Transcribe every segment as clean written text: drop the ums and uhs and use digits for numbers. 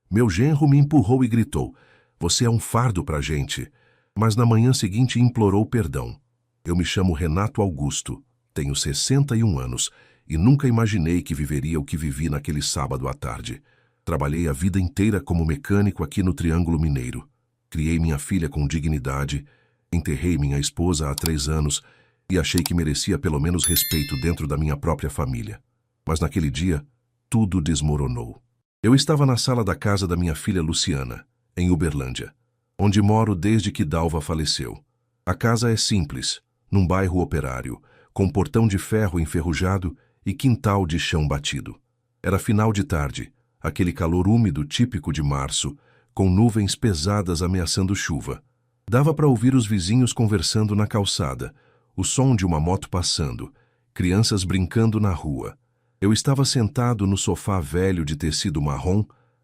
Meu genro me empurrou e gritou: "Você é um fardo pra gente." Mas na manhã seguinte implorou perdão. Eu me chamo Renato Augusto, tenho 61 anos e nunca imaginei que viveria o que vivi naquele sábado à tarde. Trabalhei a vida inteira como mecânico aqui no Triângulo Mineiro. Criei minha filha com dignidade, enterrei minha esposa há 3 anos e achei que merecia pelo menos respeito dentro da minha própria família. Mas naquele dia, tudo desmoronou. Eu estava na sala da casa da minha filha Luciana, em Uberlândia, onde moro desde que Dalva faleceu. A casa é simples, num bairro operário, com portão de ferro enferrujado e quintal de chão batido. Era final de tarde, aquele calor úmido típico de março, com nuvens pesadas ameaçando chuva. Dava para ouvir os vizinhos conversando na calçada, o som de uma moto passando, crianças brincando na rua. Eu estava sentado no sofá velho de tecido marrom,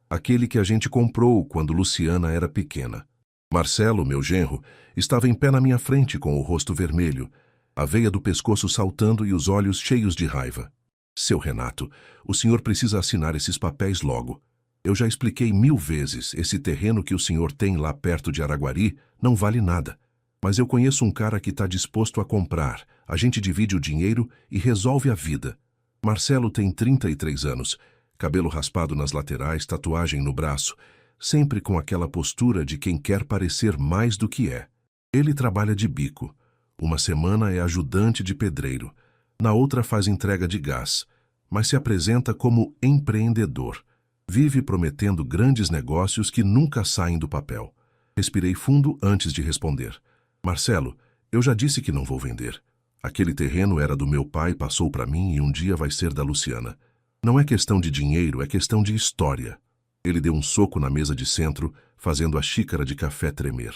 aquele que a gente comprou quando Luciana era pequena. Marcelo, meu genro, estava em pé na minha frente com o rosto vermelho, a veia do pescoço saltando e os olhos cheios de raiva. Seu Renato, o senhor precisa assinar esses papéis logo. Eu já expliquei 1000 vezes, esse terreno que o senhor tem lá perto de Araguari não vale nada. Mas eu conheço um cara que está disposto a comprar, a gente divide o dinheiro e resolve a vida. Marcelo tem 33 anos, cabelo raspado nas laterais, tatuagem no braço, sempre com aquela postura de quem quer parecer mais do que é. Ele trabalha de bico. Uma semana é ajudante de pedreiro, na outra faz entrega de gás, mas se apresenta como empreendedor. Vive prometendo grandes negócios que nunca saem do papel. Respirei fundo antes de responder. Marcelo, eu já disse que não vou vender. Aquele terreno era do meu pai, passou para mim e um dia vai ser da Luciana. Não é questão de dinheiro, é questão de história. Ele deu um soco na mesa de centro, fazendo a xícara de café tremer.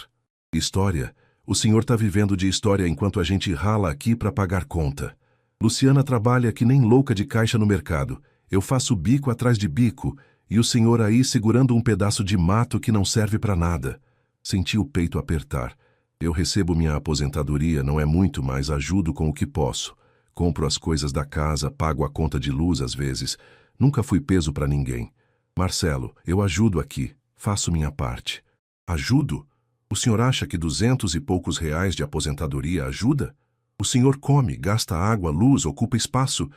História? O senhor está vivendo de história enquanto a gente rala aqui para pagar conta. Luciana trabalha que nem louca de caixa no mercado. Eu faço bico atrás de bico, e o senhor aí segurando um pedaço de mato que não serve para nada. Senti o peito apertar. Eu recebo minha aposentadoria, não é muito, mas ajudo com o que posso. Compro as coisas da casa, pago a conta de luz às vezes. Nunca fui peso para ninguém. Marcelo, eu ajudo aqui, faço minha parte. Ajudo? O senhor acha que 200 e poucos reais de aposentadoria ajuda? O senhor come, gasta água, luz, ocupa espaço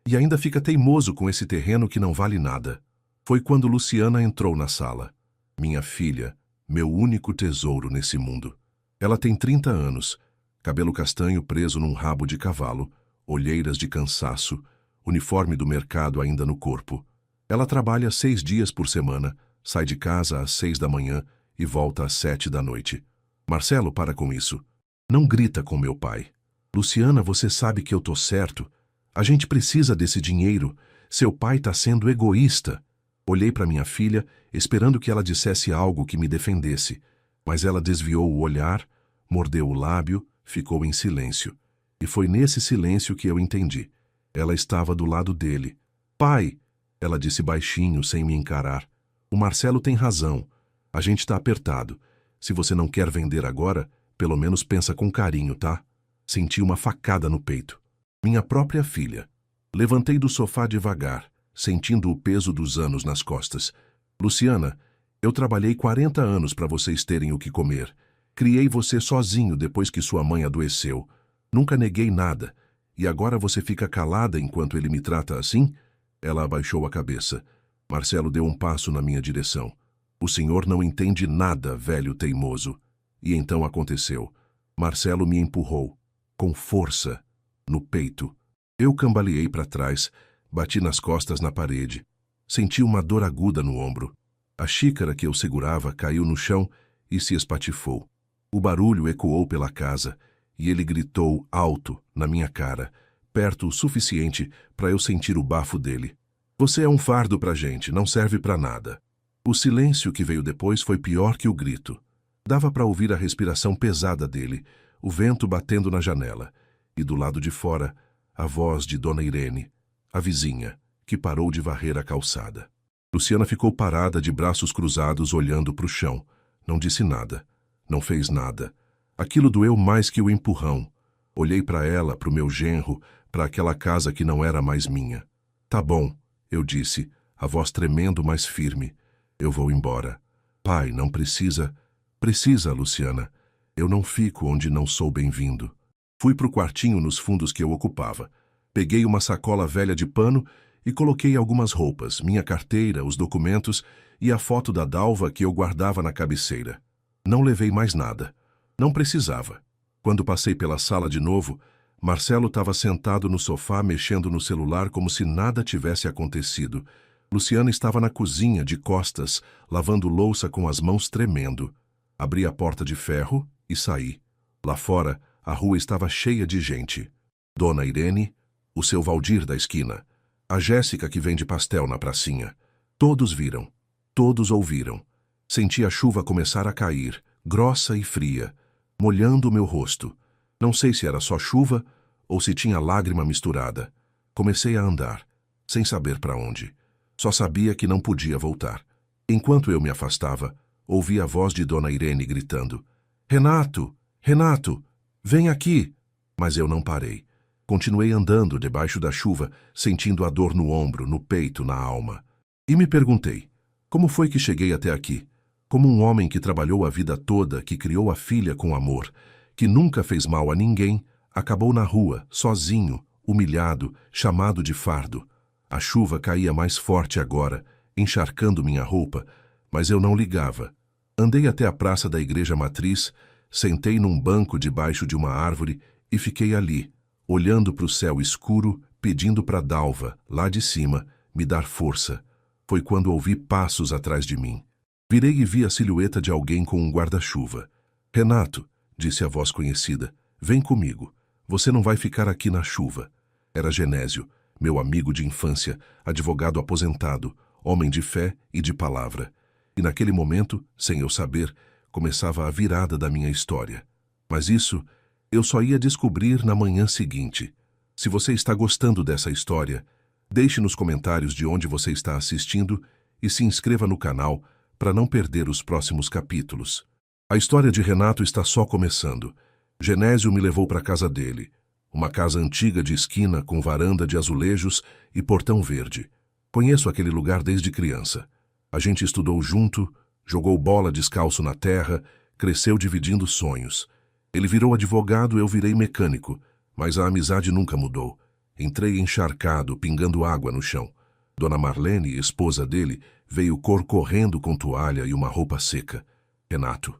e ainda fica teimoso com esse terreno que não vale nada. Foi quando Luciana entrou na sala. Minha filha, meu único tesouro nesse mundo. Ela tem 30 anos, cabelo castanho preso num rabo de cavalo, olheiras de cansaço, uniforme do mercado ainda no corpo. Ela trabalha 6 dias por semana, sai de casa às 6 da manhã e volta às 7 da noite. Marcelo, para com isso. Não grita com meu pai. Luciana, você sabe que eu tô certo. A gente precisa desse dinheiro. Seu pai tá sendo egoísta. Olhei para minha filha, esperando que ela dissesse algo que me defendesse. Mas ela desviou o olhar, mordeu o lábio, ficou em silêncio. E foi nesse silêncio que eu entendi. Ela estava do lado dele. Pai, ela disse baixinho, sem me encarar. O Marcelo tem razão. A gente está apertado. Se você não quer vender agora, pelo menos pensa com carinho, tá? Senti uma facada no peito. Minha própria filha. Levantei do sofá devagar, sentindo o peso dos anos nas costas. Luciana, eu trabalhei 40 anos para vocês terem o que comer. Criei você sozinho depois que sua mãe adoeceu. Nunca neguei nada. E agora você fica calada enquanto ele me trata assim? Ela abaixou a cabeça. Marcelo deu um passo na minha direção. O senhor não entende nada, velho teimoso. E então aconteceu. Marcelo me empurrou, com força, no peito. Eu cambaleei para trás, bati nas costas na parede. Senti uma dor aguda no ombro. A xícara que eu segurava caiu no chão e se espatifou. O barulho ecoou pela casa e ele gritou alto na minha cara, perto o suficiente para eu sentir o bafo dele. Você é um fardo pra gente, não serve pra nada. O silêncio que veio depois foi pior que o grito. Dava para ouvir a respiração pesada dele, o vento batendo na janela, e do lado de fora, a voz de Dona Irene, a vizinha, que parou de varrer a calçada. Luciana ficou parada de braços cruzados olhando para o chão. Não disse nada. Não fez nada. Aquilo doeu mais que o empurrão. Olhei para ela, para o meu genro, para aquela casa que não era mais minha. Tá bom, eu disse, a voz tremendo, mas firme. Eu vou embora. Pai, não precisa. Precisa, Luciana. Eu não fico onde não sou bem-vindo. Fui pro quartinho nos fundos que eu ocupava. Peguei uma sacola velha de pano e coloquei algumas roupas, minha carteira, os documentos e a foto da Dalva que eu guardava na cabeceira. Não levei mais nada. Não precisava. Quando passei pela sala de novo, Marcelo estava sentado no sofá mexendo no celular como se nada tivesse acontecido. Luciana estava na cozinha, de costas, lavando louça com as mãos tremendo. Abri a porta de ferro e saí. Lá fora, a rua estava cheia de gente. Dona Irene, o seu Valdir da esquina, a Jéssica que vende pastel na pracinha. Todos viram, todos ouviram. Senti a chuva começar a cair, grossa e fria, molhando o meu rosto. Não sei se era só chuva ou se tinha lágrima misturada. Comecei a andar, sem saber para onde. Só sabia que não podia voltar. Enquanto eu me afastava, ouvi a voz de Dona Irene gritando: Renato! Renato! Vem aqui! Mas eu não parei. Continuei andando debaixo da chuva, sentindo a dor no ombro, no peito, na alma. E me perguntei, como foi que cheguei até aqui? Como um homem que trabalhou a vida toda, que criou a filha com amor, que nunca fez mal a ninguém, acabou na rua, sozinho, humilhado, chamado de fardo. A chuva caía mais forte agora, encharcando minha roupa, mas eu não ligava. Andei até a praça da igreja matriz, sentei num banco debaixo de uma árvore e fiquei ali, olhando para o céu escuro, pedindo para Dalva, lá de cima, me dar força. Foi quando ouvi passos atrás de mim. Virei e vi a silhueta de alguém com um guarda-chuva. Renato, disse a voz conhecida, vem comigo. Você não vai ficar aqui na chuva. Era Genésio, meu amigo de infância, advogado aposentado, homem de fé e de palavra. E naquele momento, sem eu saber, começava a virada da minha história. Mas isso eu só ia descobrir na manhã seguinte. Se você está gostando dessa história, deixe nos comentários de onde você está assistindo e se inscreva no canal para não perder os próximos capítulos. A história de Renato está só começando. Genésio me levou para a casa dele. Uma casa antiga de esquina com varanda de azulejos e portão verde. Conheço aquele lugar desde criança. A gente estudou junto, jogou bola descalço na terra, cresceu dividindo sonhos. Ele virou advogado, eu virei mecânico, mas a amizade nunca mudou. Entrei encharcado, pingando água no chão. Dona Marlene, esposa dele, veio correndo com toalha e uma roupa seca. Renato.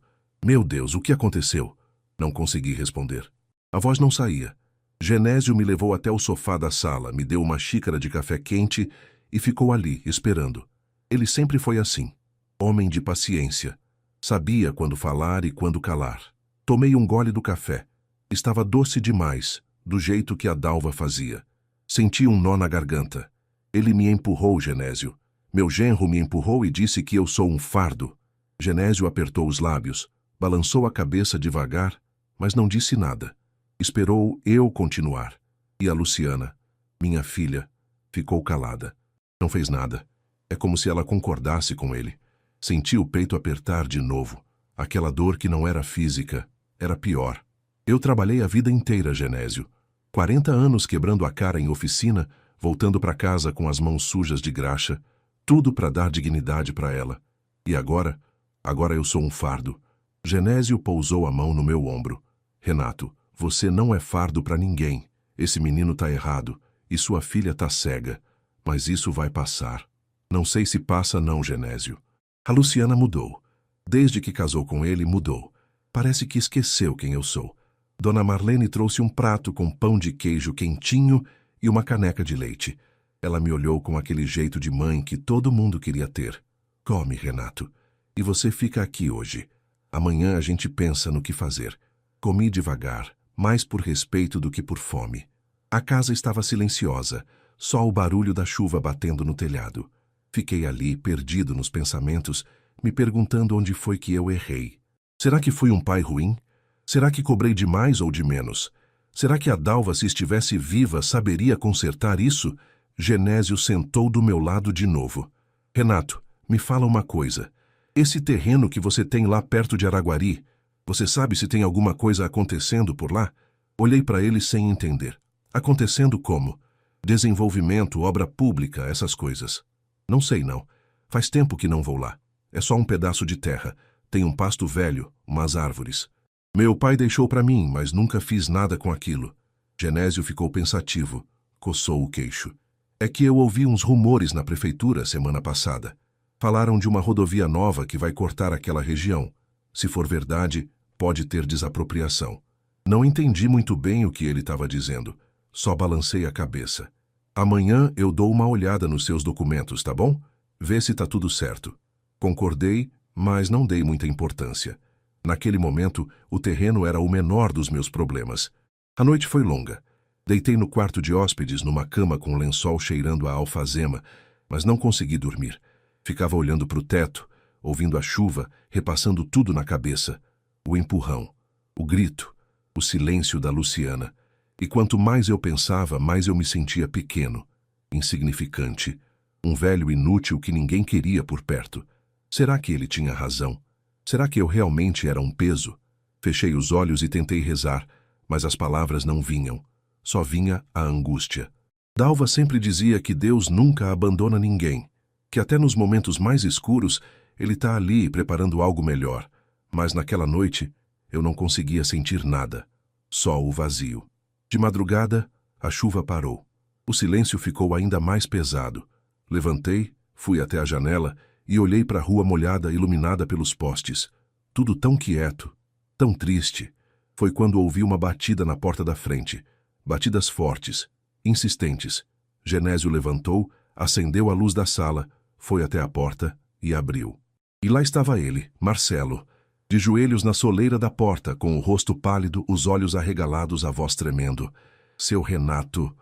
Meu Deus, o que aconteceu? Não consegui responder. A voz não saía. Genésio me levou até o sofá da sala, me deu uma xícara de café quente e ficou ali, esperando. Ele sempre foi assim. Homem de paciência. Sabia quando falar e quando calar. Tomei um gole do café. Estava doce demais, do jeito que a Dalva fazia. Senti um nó na garganta. Ele me empurrou, Genésio. Meu genro me empurrou e disse que eu sou um fardo. Genésio apertou os lábios, balançou a cabeça devagar, mas não disse nada. Esperou eu continuar. E a Luciana, minha filha, ficou calada. Não fez nada. É como se ela concordasse com ele. Senti o peito apertar de novo. Aquela dor que não era física, era pior. Eu trabalhei a vida inteira, Genésio. 40 anos quebrando a cara em oficina, voltando para casa com as mãos sujas de graxa, tudo para dar dignidade para ela. E agora? Agora eu sou um fardo. Genésio pousou a mão no meu ombro. Renato, você não é fardo para ninguém. Esse menino tá errado e sua filha tá cega. Mas isso vai passar. Não sei se passa não, Genésio. A Luciana mudou. Desde que casou com ele, mudou. Parece que esqueceu quem eu sou. Dona Marlene trouxe um prato com pão de queijo quentinho e uma caneca de leite. Ela me olhou com aquele jeito de mãe que todo mundo queria ter. Come, Renato. E você fica aqui hoje. Amanhã a gente pensa no que fazer. Comi devagar, mais por respeito do que por fome. A casa estava silenciosa, só o barulho da chuva batendo no telhado. Fiquei ali, perdido nos pensamentos, me perguntando onde foi que eu errei. Será que fui um pai ruim? Será que cobrei de mais ou de menos? Será que a Dalva, se estivesse viva, saberia consertar isso? Genésio sentou do meu lado de novo. Renato, me fala uma coisa. Esse terreno que você tem lá perto de Araguari, você sabe se tem alguma coisa acontecendo por lá? Olhei para ele sem entender. Acontecendo como? Desenvolvimento, obra pública, essas coisas. Não sei não. Faz tempo que não vou lá. É só um pedaço de terra. Tem um pasto velho, umas árvores. Meu pai deixou para mim, mas nunca fiz nada com aquilo. Genésio ficou pensativo. Coçou o queixo. É que eu ouvi uns rumores na prefeitura semana passada. Falaram de uma rodovia nova que vai cortar aquela região. Se for verdade, pode ter desapropriação. Não entendi muito bem o que ele estava dizendo. Só balancei a cabeça. Amanhã eu dou uma olhada nos seus documentos, tá bom? Vê se tá tudo certo. Concordei, mas não dei muita importância. Naquele momento, o terreno era o menor dos meus problemas. A noite foi longa. Deitei no quarto de hóspedes numa cama com um lençol cheirando a alfazema, mas não consegui dormir. Ficava olhando para o teto, ouvindo a chuva, repassando tudo na cabeça. O empurrão, o grito, o silêncio da Luciana. E quanto mais eu pensava, mais eu me sentia pequeno, insignificante, um velho inútil que ninguém queria por perto. Será que ele tinha razão? Será que eu realmente era um peso? Fechei os olhos e tentei rezar, mas as palavras não vinham. Só vinha a angústia. Dalva sempre dizia que Deus nunca abandona ninguém, que até nos momentos mais escuros Ele está ali preparando algo melhor. Mas naquela noite eu não conseguia sentir nada, só o vazio. De madrugada, a chuva parou. O silêncio ficou ainda mais pesado. Levantei, fui até a janela e olhei para a rua molhada, iluminada pelos postes. Tudo tão quieto, tão triste. Foi quando ouvi uma batida na porta da frente. Batidas fortes, insistentes. Genésio levantou, acendeu a luz da sala, foi até a porta e abriu. E lá estava ele, Marcelo, de joelhos na soleira da porta, com o rosto pálido, os olhos arregalados, a voz tremendo. Seu Renato,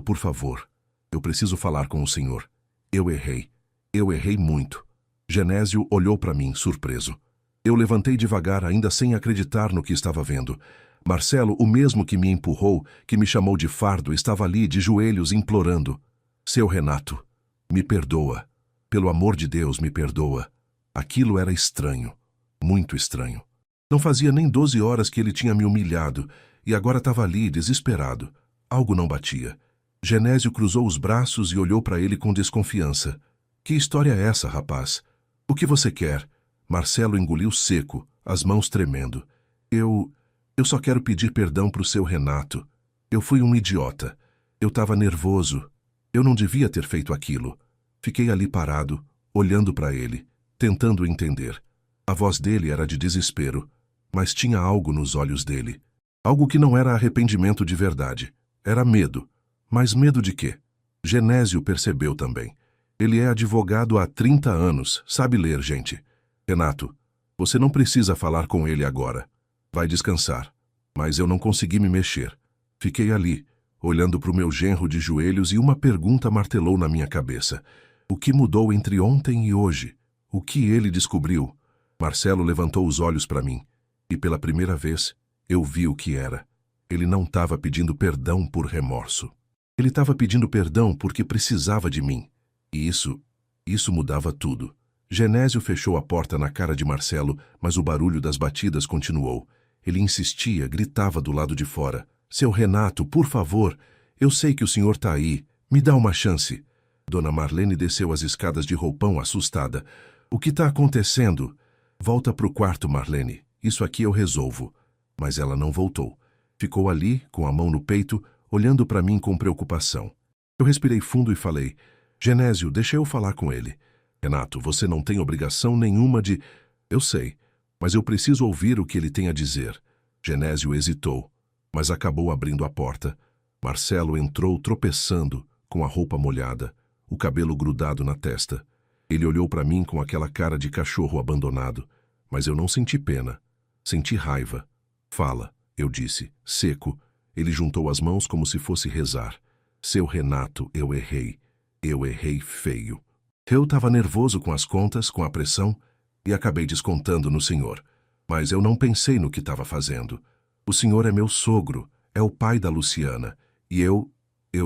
por favor. Eu preciso falar com o senhor. Eu errei muito. Genésio olhou para mim, surpreso. Eu levantei devagar, ainda sem acreditar no que estava vendo. Marcelo, o mesmo que me empurrou, que me chamou de fardo, estava ali, de joelhos, implorando. Seu Renato, me perdoa. Pelo amor de Deus, me perdoa. Aquilo era estranho. Muito estranho. Não fazia nem 12 horas que ele tinha me humilhado, e agora estava ali, desesperado. Algo não batia. Genésio cruzou os braços e olhou para ele com desconfiança. Que história é essa, rapaz? O que você quer? Marcelo engoliu seco, as mãos tremendo. Eu só quero pedir perdão pro seu Renato. Eu fui um idiota. Eu estava nervoso. Eu não devia ter feito aquilo. Fiquei ali parado, olhando para ele, tentando entender. A voz dele era de desespero, mas tinha algo nos olhos dele. Algo que não era arrependimento de verdade. Era medo. Mas medo de quê? Genésio percebeu também. Ele é advogado há 30 anos, sabe ler, gente. Renato, você não precisa falar com ele agora. Vai descansar. Mas eu não consegui me mexer. Fiquei ali, olhando para o meu genro de joelhos, e uma pergunta martelou na minha cabeça. O que mudou entre ontem e hoje? O que ele descobriu? Marcelo levantou os olhos para mim, e pela primeira vez eu vi o que era. Ele não estava pedindo perdão por remorso. Ele estava pedindo perdão porque precisava de mim. E isso mudava tudo. Genésio fechou a porta na cara de Marcelo, mas o barulho das batidas continuou. Ele insistia, gritava do lado de fora. Seu Renato, por favor, eu sei que o senhor está aí. Me dá uma chance. Dona Marlene desceu as escadas de roupão, assustada. O que está acontecendo? Volta pro quarto, Marlene. Isso aqui eu resolvo. Mas ela não voltou. Ficou ali, com a mão no peito, olhando para mim com preocupação. Eu respirei fundo e falei, Genésio, deixa eu falar com ele. Renato, você não tem obrigação nenhuma de... Eu sei, mas eu preciso ouvir o que ele tem a dizer. Genésio hesitou, mas acabou abrindo a porta. Marcelo entrou tropeçando, com a roupa molhada, o cabelo grudado na testa. Ele olhou para mim com aquela cara de cachorro abandonado, mas eu não senti pena. Senti raiva. Fala, eu disse, seco. Ele juntou as mãos como se fosse rezar. Seu Renato, eu errei. Eu errei feio. Eu estava nervoso com as contas, com a pressão, e acabei descontando no senhor. Mas eu não pensei no que estava fazendo. O senhor é meu sogro, é o pai da Luciana, e eu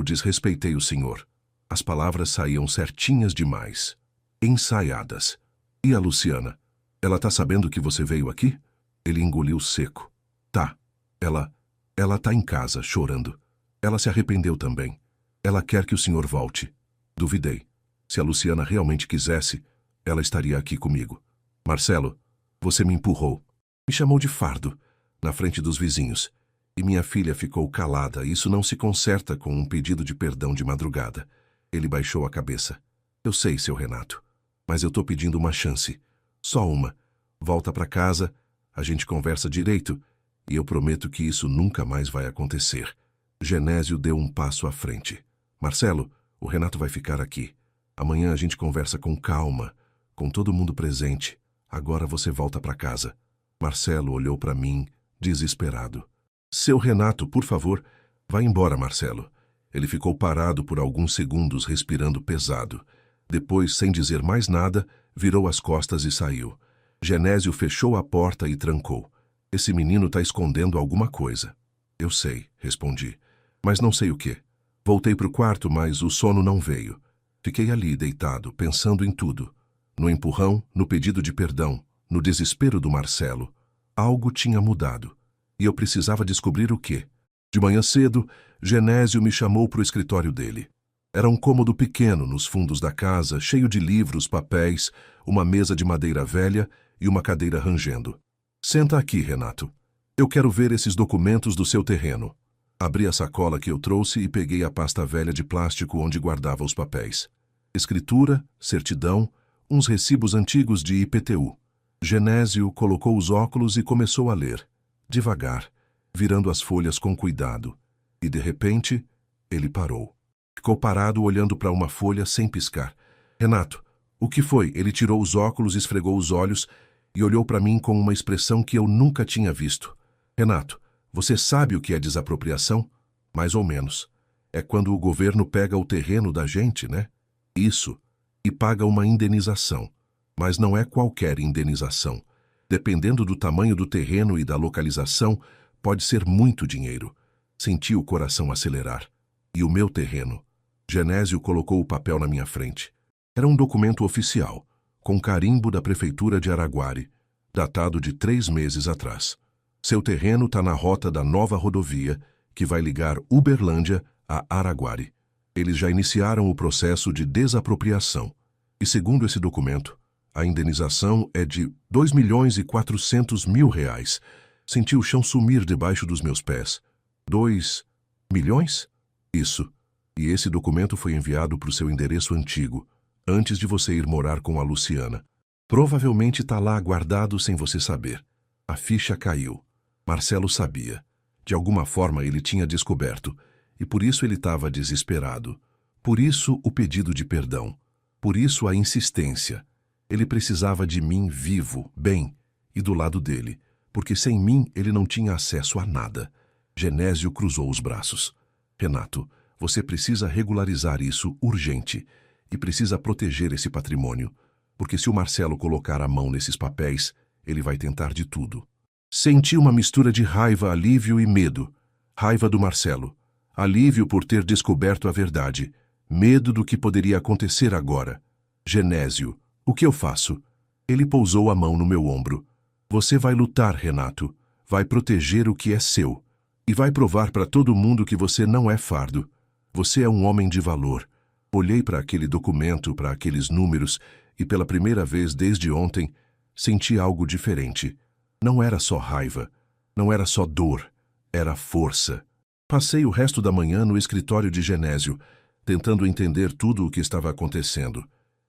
desrespeitei o senhor. As palavras saíam certinhas demais. Ensaiadas. E a Luciana? Ela tá sabendo que você veio aqui? Ele engoliu seco. Tá. Ela tá em casa, chorando. Ela se arrependeu também. Ela quer que o senhor volte. Duvidei. Se a Luciana realmente quisesse, ela estaria aqui comigo. Marcelo, você me empurrou. Me chamou de fardo, na frente dos vizinhos. E minha filha ficou calada. Isso não se conserta com um pedido de perdão de madrugada. Ele baixou a cabeça. Eu sei, seu Renato, mas eu tô pedindo uma chance. Só uma. Volta pra casa, a gente conversa direito, e eu prometo que isso nunca mais vai acontecer. Genésio deu um passo à frente. Marcelo, o Renato vai ficar aqui. Amanhã a gente conversa com calma, com todo mundo presente. Agora você volta pra casa. Marcelo olhou pra mim, desesperado. Seu Renato, por favor, vá embora, Marcelo. Ele ficou parado por alguns segundos, respirando pesado. Depois, sem dizer mais nada, virou as costas e saiu. Genésio fechou a porta e trancou. Esse menino está escondendo alguma coisa. Eu sei, respondi, mas não sei o quê. Voltei para o quarto, mas o sono não veio. Fiquei ali, deitado, pensando em tudo. No empurrão, no pedido de perdão, no desespero do Marcelo. Algo tinha mudado. E eu precisava descobrir o quê. De manhã cedo, Genésio me chamou para o escritório dele. Era um cômodo pequeno nos fundos da casa, cheio de livros, papéis, uma mesa de madeira velha e uma cadeira rangendo. Senta aqui, Renato. Eu quero ver esses documentos do seu terreno. Abri a sacola que eu trouxe e peguei a pasta velha de plástico onde guardava os papéis. Escritura, certidão, uns recibos antigos de IPTU. Genésio colocou os óculos e começou a ler, devagar, virando as folhas com cuidado. E, de repente, ele parou. Ficou parado olhando para uma folha sem piscar. Renato, o que foi? Ele tirou os óculos, esfregou os olhos e olhou para mim com uma expressão que eu nunca tinha visto. Renato, você sabe o que é desapropriação? Mais ou menos. É quando o governo pega o terreno da gente, né? Isso. E paga uma indenização. Mas não é qualquer indenização. Dependendo do tamanho do terreno e da localização, pode ser muito dinheiro. Senti o coração acelerar. E o meu terreno? Genésio colocou o papel na minha frente. Era um documento oficial, com carimbo da Prefeitura de Araguari, datado de 3 meses atrás. Seu terreno está na rota da nova rodovia, que vai ligar Uberlândia a Araguari. Eles já iniciaram o processo de desapropriação. E segundo esse documento, a indenização é de R$ 2.400.000. Senti o chão sumir debaixo dos meus pés. 2 milhões? Isso. E esse documento foi enviado para o seu endereço antigo, antes de você ir morar com a Luciana. Provavelmente está lá guardado sem você saber. A ficha caiu. Marcelo sabia. De alguma forma ele tinha descoberto, e por isso ele estava desesperado. Por isso o pedido de perdão. Por isso a insistência. Ele precisava de mim vivo, bem, e do lado dele, porque sem mim ele não tinha acesso a nada. Genésio cruzou os braços. Renato, você precisa regularizar isso urgente e precisa proteger esse patrimônio, porque se o Marcelo colocar a mão nesses papéis, ele vai tentar de tudo. Senti uma mistura de raiva, alívio e medo. Raiva do Marcelo. Alívio por ter descoberto a verdade. Medo do que poderia acontecer agora. Genésio, o que eu faço? Ele pousou a mão no meu ombro. Você vai lutar, Renato. Vai proteger o que é seu. E vai provar para todo mundo que você não é fardo. Você é um homem de valor. Olhei para aquele documento, para aqueles números, e pela primeira vez desde ontem, senti algo diferente. Não era só raiva, não era só dor, era força. Passei o resto da manhã no escritório de Genésio, tentando entender tudo o que estava acontecendo.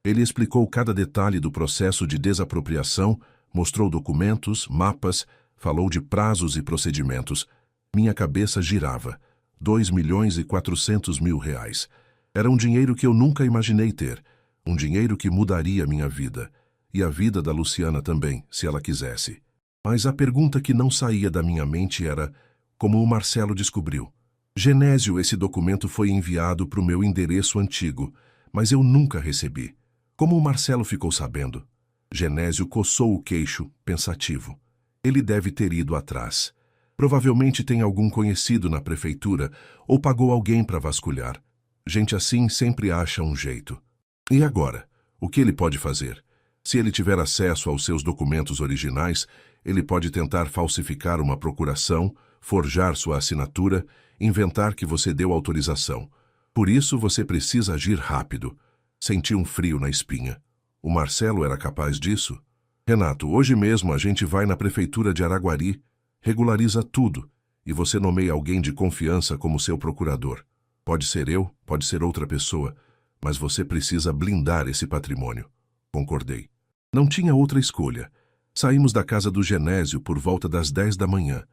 Ele explicou cada detalhe do processo de desapropriação, mostrou documentos, mapas, falou de prazos e procedimentos. Minha cabeça girava. R$ 2.400.000. Era um dinheiro que eu nunca imaginei ter. Um dinheiro que mudaria minha vida. E a vida da Luciana também, se ela quisesse. Mas a pergunta que não saía da minha mente era como o Marcelo descobriu. Genésio, esse documento foi enviado para o meu endereço antigo, mas eu nunca recebi. Como o Marcelo ficou sabendo? Genésio coçou o queixo, pensativo. Ele deve ter ido atrás. Provavelmente tem algum conhecido na prefeitura ou pagou alguém para vasculhar. Gente assim sempre acha um jeito. E agora? O que ele pode fazer? Se ele tiver acesso aos seus documentos originais, ele pode tentar falsificar uma procuração, forjar sua assinatura, inventar que você deu autorização. Por isso você precisa agir rápido. Senti um frio na espinha. O Marcelo era capaz disso? Renato, hoje mesmo a gente vai na prefeitura de Araguari, regulariza tudo, e você nomeia alguém de confiança como seu procurador. Pode ser eu, pode ser outra pessoa, mas você precisa blindar esse patrimônio. Concordei. Não tinha outra escolha. Saímos da casa do Genésio por volta das 10 da manhã.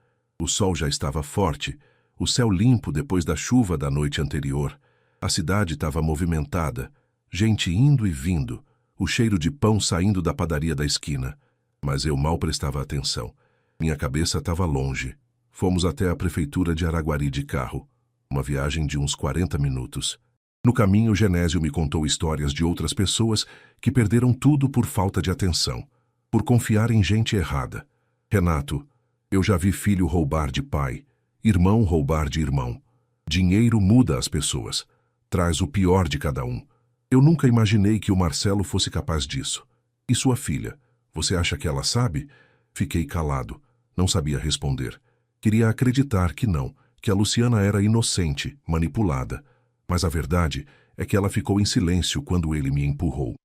O sol já estava forte, o céu limpo depois da chuva da noite anterior. A cidade estava movimentada, gente indo e vindo, o cheiro de pão saindo da padaria da esquina. Mas eu mal prestava atenção. Minha cabeça estava longe. Fomos até a prefeitura de Araguari de carro. Uma viagem de uns 40 minutos. No caminho, Genésio me contou histórias de outras pessoas que perderam tudo por falta de atenção, por confiar em gente errada. Renato, eu já vi filho roubar de pai, irmão roubar de irmão. Dinheiro muda as pessoas, traz o pior de cada um. Eu nunca imaginei que o Marcelo fosse capaz disso. E sua filha? Você acha que ela sabe? Fiquei calado. Não sabia responder. Queria acreditar que não, que a Luciana era inocente, manipulada. Mas a verdade é que ela ficou em silêncio quando ele me empurrou.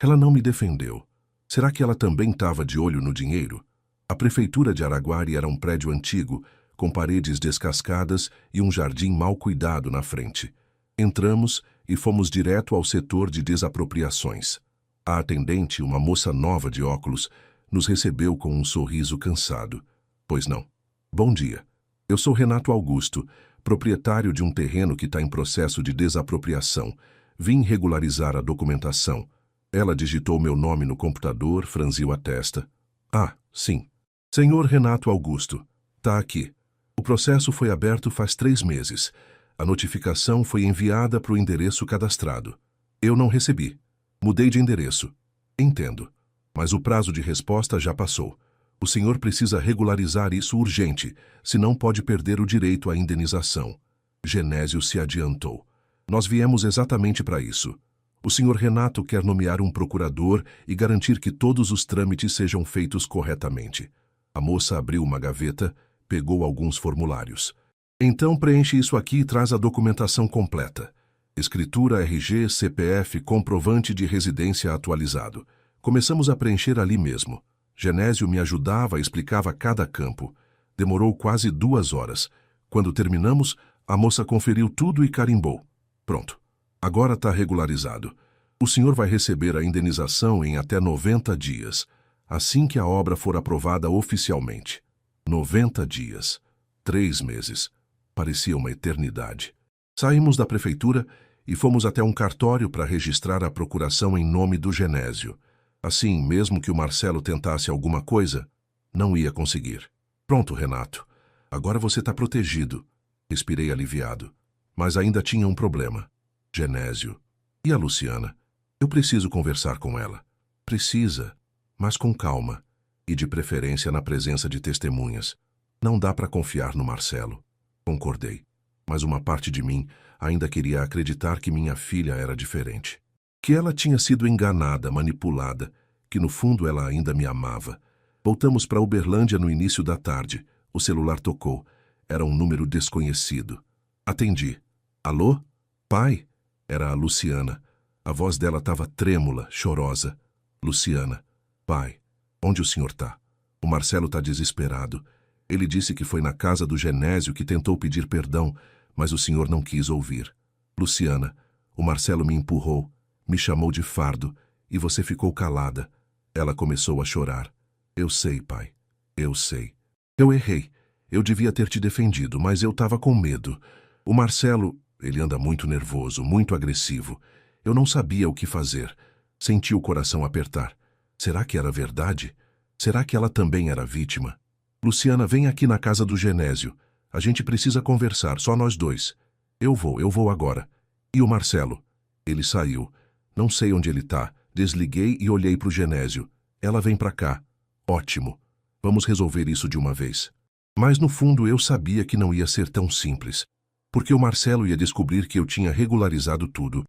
Ela não me defendeu. Será que ela também estava de olho no dinheiro? A prefeitura de Araguari era um prédio antigo, com paredes descascadas e um jardim mal cuidado na frente. Entramos e fomos direto ao setor de desapropriações. A atendente, uma moça nova de óculos, nos recebeu com um sorriso cansado. Pois não. Bom dia. Eu sou Renato Augusto, proprietário de um terreno que está em processo de desapropriação. Vim regularizar a documentação. Ela digitou meu nome no computador, franziu a testa. Ah, sim. Senhor Renato Augusto, tá aqui. O processo foi aberto faz 3 meses. A notificação foi enviada para o endereço cadastrado. Eu não recebi. Mudei de endereço. Entendo. Mas o prazo de resposta já passou. O senhor precisa regularizar isso urgente, senão pode perder o direito à indenização. Genésio se adiantou. Nós viemos exatamente para isso. O senhor Renato quer nomear um procurador e garantir que todos os trâmites sejam feitos corretamente. A moça abriu uma gaveta, pegou alguns formulários. Então preenche isso aqui e traz a documentação completa. Escritura, RG, CPF, comprovante de residência atualizado. Começamos a preencher ali mesmo. Genésio me ajudava, explicava cada campo. Demorou quase 2 horas. Quando terminamos, a moça conferiu tudo e carimbou. Pronto. Agora está regularizado. O senhor vai receber a indenização em até 90 dias, assim que a obra for aprovada oficialmente. 90 dias. 3 meses. Parecia uma eternidade. Saímos da prefeitura e fomos até um cartório para registrar a procuração em nome do Genésio. Assim, mesmo que o Marcelo tentasse alguma coisa, não ia conseguir. Pronto, Renato. Agora você está protegido. Respirei aliviado. Mas ainda tinha um problema. Genésio. E a Luciana? Eu preciso conversar com ela. Precisa, mas com calma. E de preferência na presença de testemunhas. Não dá para confiar no Marcelo. Concordei. Mas uma parte de mim ainda queria acreditar que minha filha era diferente. Que ela tinha sido enganada, manipulada, que no fundo ela ainda me amava. Voltamos para Uberlândia no início da tarde. O celular tocou. Era um número desconhecido. Atendi. Alô? Pai? Era a Luciana. A voz dela estava trêmula, chorosa. Luciana. Pai, onde o senhor está? O Marcelo está desesperado. Ele disse que foi na casa do Genésio que tentou pedir perdão, mas o senhor não quis ouvir. Luciana, o Marcelo me empurrou, me chamou de fardo, e você ficou calada. Ela começou a chorar. Eu sei, pai. Eu sei. Eu errei. Eu devia ter te defendido, mas eu estava com medo. O Marcelo, ele anda muito nervoso, muito agressivo. Eu não sabia o que fazer. Senti o coração apertar. Será que era verdade? Será que ela também era vítima? Luciana, vem aqui na casa do Genésio. A gente precisa conversar, só nós dois. Eu vou agora. E o Marcelo? Ele saiu. Não sei onde ele está. Desliguei e olhei para o Genésio. Ela vem para cá. Ótimo. Vamos resolver isso de uma vez. Mas no fundo eu sabia que não ia ser tão simples. Porque o Marcelo ia descobrir que eu tinha regularizado tudo.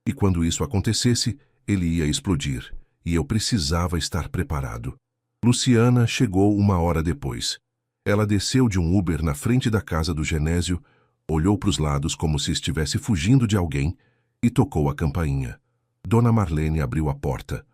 E quando isso acontecesse, ele ia explodir. E eu precisava estar preparado. Luciana chegou 1 hora depois. Ela desceu de um Uber na frente da casa do Genésio, olhou para os lados como se estivesse fugindo de alguém e tocou a campainha. Dona Marlene abriu a porta.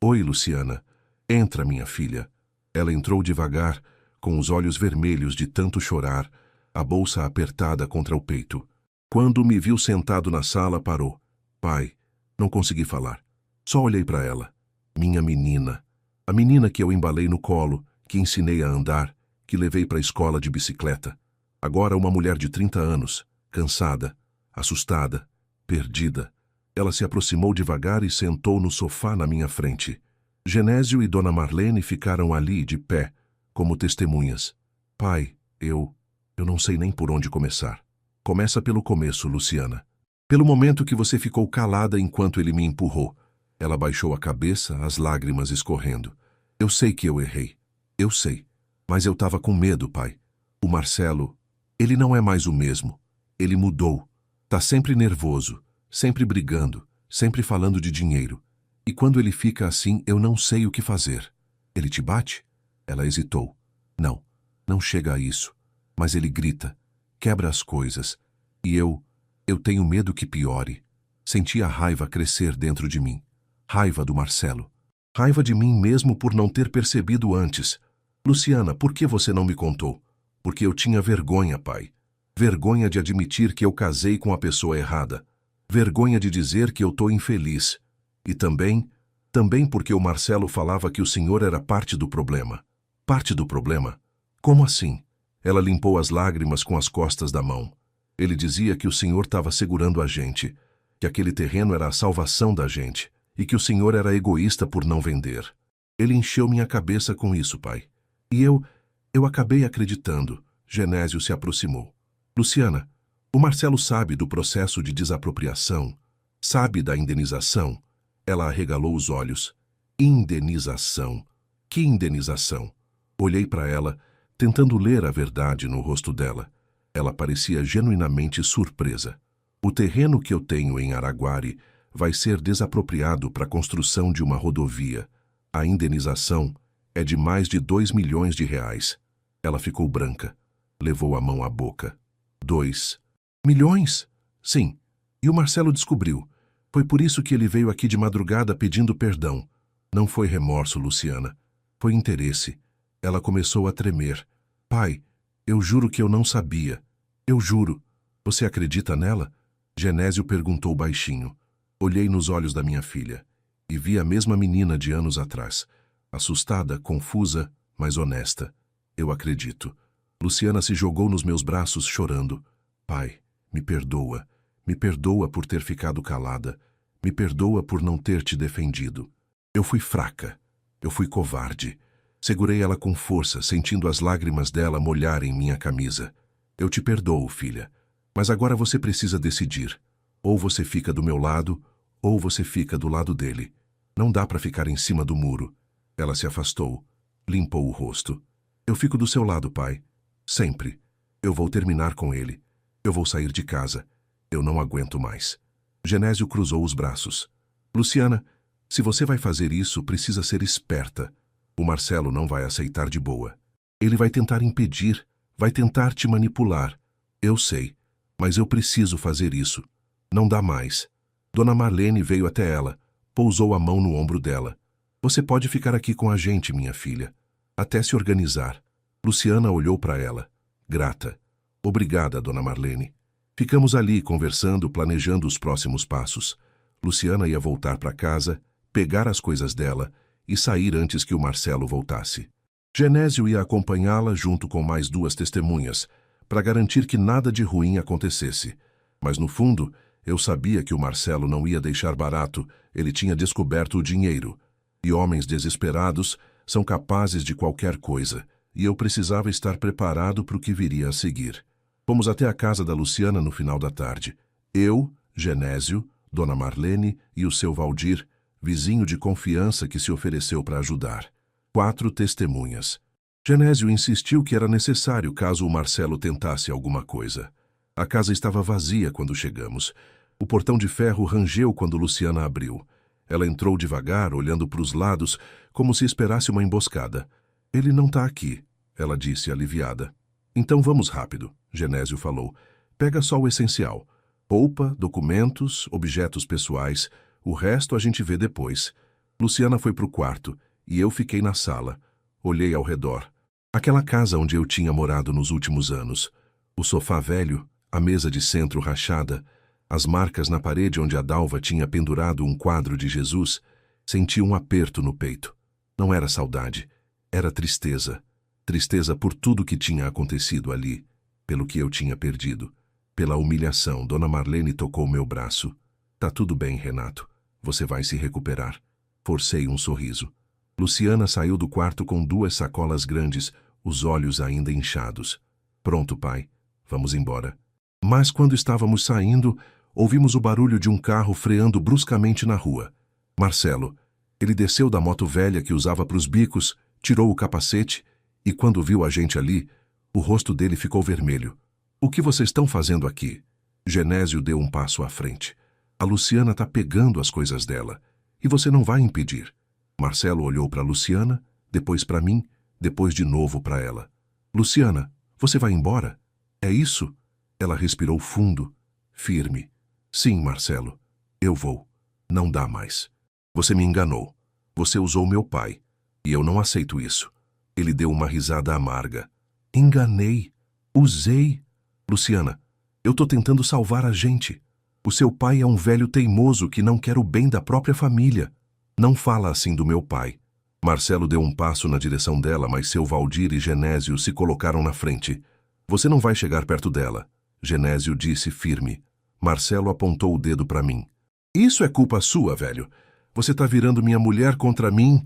Oi, Luciana. Entra, minha filha. Ela entrou devagar, com os olhos vermelhos de tanto chorar, a bolsa apertada contra o peito. Quando me viu sentado na sala, parou. Pai, não consegui falar. Só olhei para ela. Minha menina. A menina que eu embalei no colo, que ensinei a andar, que levei para a escola de bicicleta. Agora uma mulher de 30 anos, cansada, assustada, perdida. Ela se aproximou devagar e sentou no sofá na minha frente. Genésio e Dona Marlene ficaram ali, de pé, como testemunhas. Pai, eu não sei nem por onde começar. Começa pelo começo, Luciana. Pelo momento que você ficou calada enquanto ele me empurrou. Ela baixou a cabeça, as lágrimas escorrendo. Eu sei que eu errei. Eu sei. Mas eu estava com medo, pai. O Marcelo, ele não é mais o mesmo. Ele mudou. Tá sempre nervoso, sempre brigando, sempre falando de dinheiro. E quando ele fica assim, eu não sei o que fazer. Ele te bate? Ela hesitou. Não, não chega a isso. Mas ele grita, quebra as coisas. E eu tenho medo que piore. Senti a raiva crescer dentro de mim. Raiva do Marcelo. Raiva de mim mesmo por não ter percebido antes. Luciana, por que você não me contou? Porque eu tinha vergonha, pai. Vergonha de admitir que eu casei com a pessoa errada. Vergonha de dizer que eu tô infeliz. E também porque o Marcelo falava que o senhor era parte do problema. Parte do problema? Como assim? Ela limpou as lágrimas com as costas da mão. Ele dizia que o senhor estava segurando a gente, que aquele terreno era a salvação da gente, e que o senhor era egoísta por não vender. Ele encheu minha cabeça com isso, pai. E eu acabei acreditando. Genésio se aproximou. Luciana, o Marcelo sabe do processo de desapropriação? Sabe da indenização? Ela arregalou os olhos. Indenização? Que indenização? Olhei para ela, tentando ler a verdade no rosto dela. Ela parecia genuinamente surpresa. O terreno que eu tenho em Araguari vai ser desapropriado para a construção de uma rodovia. A indenização é de mais de 2 milhões de reais. Ela ficou branca. Levou a mão à boca. 2 milhões? Sim. E o Marcelo descobriu. Foi por isso que ele veio aqui de madrugada pedindo perdão. Não foi remorso, Luciana. Foi interesse. Ela começou a tremer. Pai, eu juro que eu não sabia. Eu juro. Você acredita nela? Genésio perguntou baixinho. Olhei nos olhos da minha filha e vi a mesma menina de anos atrás. Assustada, confusa, mas honesta. Eu acredito. Luciana se jogou nos meus braços chorando. Pai, me perdoa. Me perdoa por ter ficado calada. Me perdoa por não ter te defendido. Eu fui fraca. Eu fui covarde. Segurei ela com força, sentindo as lágrimas dela molharem minha camisa. Eu te perdoo, filha. Mas agora você precisa decidir. Ou você fica do meu lado, ou você fica do lado dele. Não dá para ficar em cima do muro. Ela se afastou. Limpou o rosto. Eu fico do seu lado, pai. Sempre. Eu vou terminar com ele. Eu vou sair de casa. Eu não aguento mais. Genésio cruzou os braços. Luciana, se você vai fazer isso, precisa ser esperta. O Marcelo não vai aceitar de boa. Ele vai tentar impedir, vai tentar te manipular. Eu sei, mas eu preciso fazer isso. Não dá mais. Dona Marlene veio até ela, pousou a mão no ombro dela. Você pode ficar aqui com a gente, minha filha. Até se organizar. Luciana olhou para ela, grata. Obrigada, Dona Marlene. Ficamos ali conversando, planejando os próximos passos. Luciana ia voltar para casa, pegar as coisas dela e sair antes que o Marcelo voltasse. Genésio ia acompanhá-la junto com mais 2 testemunhas, para garantir que nada de ruim acontecesse. Mas no fundo, eu sabia que o Marcelo não ia deixar barato, ele tinha descoberto o dinheiro. E homens desesperados são capazes de qualquer coisa, e eu precisava estar preparado para o que viria a seguir. Fomos até a casa da Luciana no final da tarde. Eu, Genésio, Dona Marlene e o seu Valdir, vizinho de confiança que se ofereceu para ajudar. 4 testemunhas. Genésio insistiu que era necessário caso o Marcelo tentasse alguma coisa. A casa estava vazia quando chegamos. O portão de ferro rangeu quando Luciana abriu. Ela entrou devagar, olhando para os lados, como se esperasse uma emboscada. Ele não está aqui, ela disse, aliviada. Então vamos rápido, Genésio falou. Pega só o essencial. Roupa, documentos, objetos pessoais. O resto a gente vê depois. Luciana foi para o quarto e eu fiquei na sala. Olhei ao redor. Aquela casa onde eu tinha morado nos últimos anos. O sofá velho, a mesa de centro rachada, as marcas na parede onde a Dalva tinha pendurado um quadro de Jesus. Senti um aperto no peito. Não era saudade, era tristeza. Tristeza por tudo que tinha acontecido ali, pelo que eu tinha perdido. Pela humilhação, Dona Marlene tocou meu braço. Tá tudo bem, Renato. Você vai se recuperar. Forcei um sorriso. Luciana saiu do quarto com 2 sacolas grandes, os olhos ainda inchados. Pronto, pai. Vamos embora. Mas quando estávamos saindo, ouvimos o barulho de um carro freando bruscamente na rua. Marcelo. Ele desceu da moto velha que usava para os bicos, tirou o capacete e, quando viu a gente ali, o rosto dele ficou vermelho. O que vocês estão fazendo aqui? Genésio deu um passo à frente. A Luciana está pegando as coisas dela. E você não vai impedir. Marcelo olhou para Luciana, depois para mim, depois de novo para ela. Luciana, você vai embora? É isso? Ela respirou fundo, firme. Sim, Marcelo, eu vou. Não dá mais. Você me enganou. Você usou meu pai. E eu não aceito isso. Ele deu uma risada amarga. Enganei. Usei. Luciana, eu tô tentando salvar a gente. O seu pai é um velho teimoso que não quer o bem da própria família. Não fala assim do meu pai. Marcelo deu um passo na direção dela, mas seu Valdir e Genésio se colocaram na frente. Você não vai chegar perto dela. Genésio disse firme. Marcelo apontou o dedo para mim. Isso é culpa sua, velho. Você tá virando minha mulher contra mim.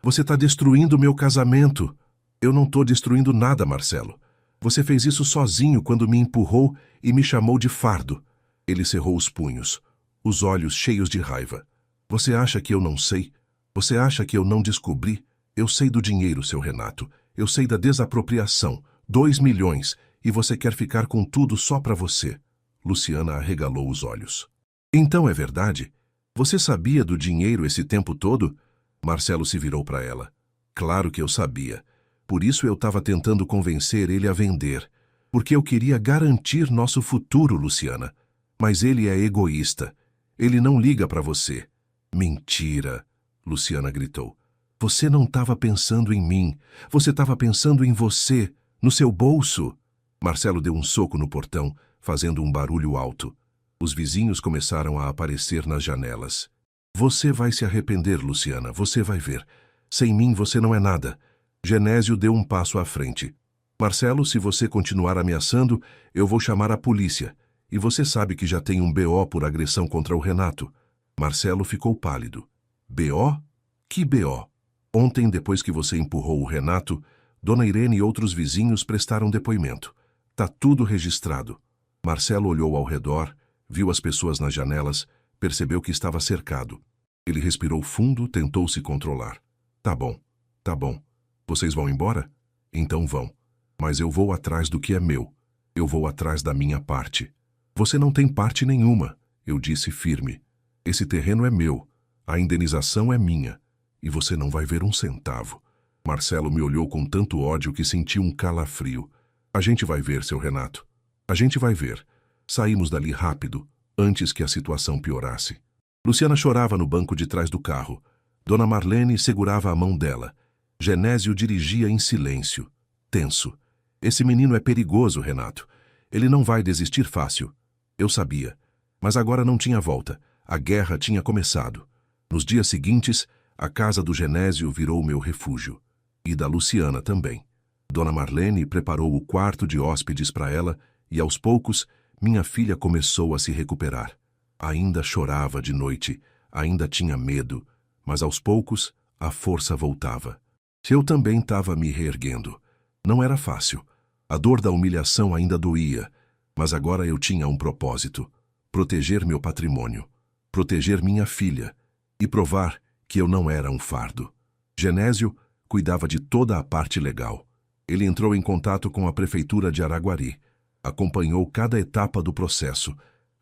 Você tá destruindo meu casamento. Eu não tô destruindo nada, Marcelo. Você fez isso sozinho quando me empurrou e me chamou de fardo. Ele cerrou os punhos, os olhos cheios de raiva. Você acha que eu não sei? Você acha que eu não descobri? Eu sei do dinheiro, seu Renato. Eu sei da desapropriação. 2 milhões. E você quer ficar com tudo só para você. Luciana arregalou os olhos. Então é verdade? Você sabia do dinheiro esse tempo todo? Marcelo se virou para ela. Claro que eu sabia. Por isso eu estava tentando convencer ele a vender. Porque eu queria garantir nosso futuro, Luciana. Mas ele é egoísta. Ele não liga para você. Mentira, Luciana gritou. Você não estava pensando em mim. Você estava pensando em você, no seu bolso. Marcelo deu um soco no portão, fazendo um barulho alto. Os vizinhos começaram a aparecer nas janelas. Você vai se arrepender, Luciana, você vai ver. Sem mim você não é nada. Genésio deu um passo à frente. Marcelo, se você continuar ameaçando, eu vou chamar a polícia. E você sabe que já tem um BO por agressão contra o Renato. Marcelo ficou pálido. BO? Que BO? Ontem, depois que você empurrou o Renato, Dona Irene e outros vizinhos prestaram depoimento. Tá tudo registrado. Marcelo olhou ao redor, viu as pessoas nas janelas, percebeu que estava cercado. Ele respirou fundo, tentou se controlar. Tá bom, tá bom. Vocês vão embora? Então vão. Mas eu vou atrás do que é meu. Eu vou atrás da minha parte. Você não tem parte nenhuma, eu disse firme. Esse terreno é meu. A indenização é minha. E você não vai ver um centavo. Marcelo me olhou com tanto ódio que senti um calafrio. A gente vai ver, seu Renato. A gente vai ver. Saímos dali rápido, antes que a situação piorasse. Luciana chorava no banco de trás do carro. Dona Marlene segurava a mão dela. Genésio dirigia em silêncio, tenso. Esse menino é perigoso, Renato. Ele não vai desistir fácil. Eu sabia. Mas agora não tinha volta. A guerra tinha começado. Nos dias seguintes, a casa do Genésio virou meu refúgio. E da Luciana também. Dona Marlene preparou o quarto de hóspedes para ela e, aos poucos, minha filha começou a se recuperar. Ainda chorava de noite, ainda tinha medo, mas aos poucos a força voltava. Eu também estava me reerguendo. Não era fácil. A dor da humilhação ainda doía, mas agora eu tinha um propósito: proteger meu patrimônio, proteger minha filha e provar que eu não era um fardo. Genésio cuidava de toda a parte legal. Ele entrou em contato com a prefeitura de Araguari, acompanhou cada etapa do processo,